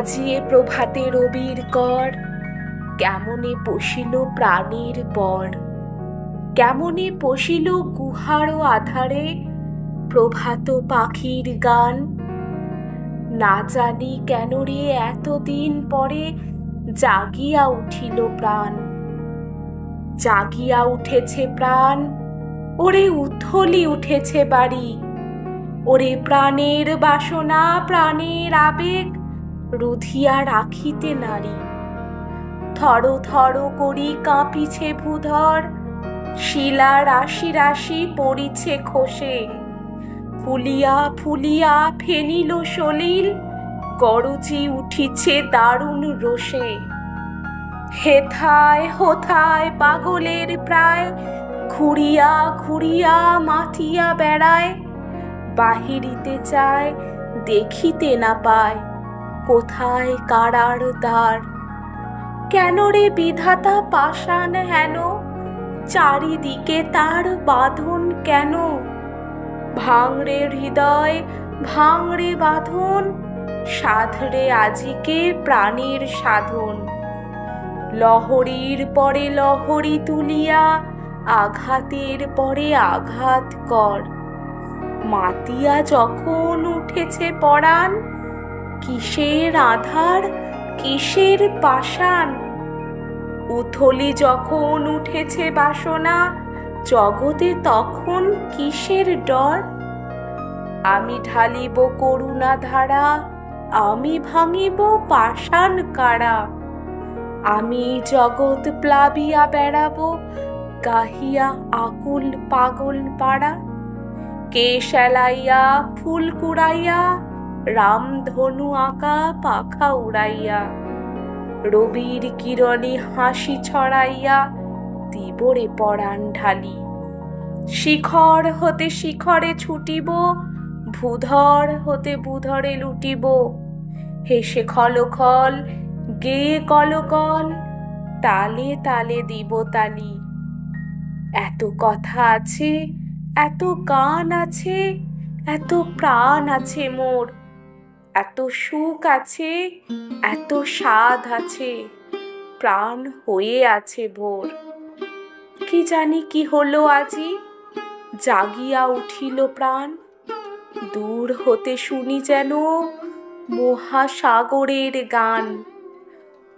আজিয়ে প্রভাতে রবির কর, কেমনে পশিল প্রাণীর পর। কেমনে পশিল গুহার আধারে প্রভাত পাখির গান। না জানি কেন রে এতদিন পরে জাগিয়া উঠিল প্রাণ। জাগিয়া উঠেছে প্রাণ, ওরে উথলি উঠেছে বাড়ি। ওরে প্রাণের বাসনা প্রাণের আবেগ রুধিয়া রাখিতে নারী। থর থর করি কাঁপিছে ভূধর, শিলা রাশি রাশি পড়িছে খসে। ফুলিয়া ফুলিয়া ফেনিল সলিল, গরজি উঠিছে দারুণ রোষে। হেথায় হোথায় পাগলের প্রায়, ঘুরিয়া ঘুরিয়া মাথিয়া বেড়ায়। বাহিরিতে চায় দেখিতে না পায়, কোথায় কারার দ্বার। কেন রে বিধাতা পাষাণ হেন, চারিদিকে তার বাঁধন কেন। ভাঙরে হৃদয় ভাঙরে বাঁধন, সাধরে আজিকে প্রাণের সাধন। লহরীর পরে লহরী তুলিয়া, আঘাতের পরে আঘাত কর। মাতিয়া যখন উঠেছে পরাণ, কিসের আধার কিসের পাষাণ। উথলি যখন উঠেছে বাসনা, জগতে তখন কিসের ডর। আমি ঢালিব করুণা ধারা, আমি ভাঙিব পাষাণ কারা। আমি জগৎ প্লাবিয়া বেড়াবো, গাহিয়া আকুল পাগল পাড়া। কে সেলাইয়া ফুল কুড়াইয়া, রামধনু আঁকা পাখা উড়াইয়া। রবির কিরণে হাসি ছড়াইয়া, দিবরে পরাণ ঢালি। শিখর হতে শিখরে ছুটিব, ভূধর হতে ভূধরে লুটিব। হেসে খলখল গেয়ে কলকল, তালে তালে দিব তালি। এত কথা আছে, এত গান আছে, এত প্রাণ আছে মোর। এত সুখ আছে, এত স্বাদ আছে, প্রাণ হয়ে আছে ভোর। কি জানি কি হলো আজি, জাগিয়া উঠিল প্রাণ। দূর হতে শুনি যেন মহাসাগরের গান।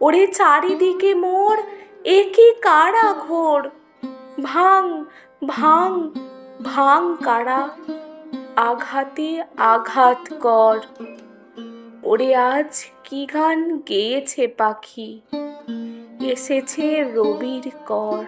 ওরে চারিদিকে মোর এ কি কারা ঘোর। ভাঙ ভাঙ ভাঙ কারা, আঘাতে আঘাত কর। ওরে আজ কি গান গেয়েছে পাখি, এসেছে রবির কর।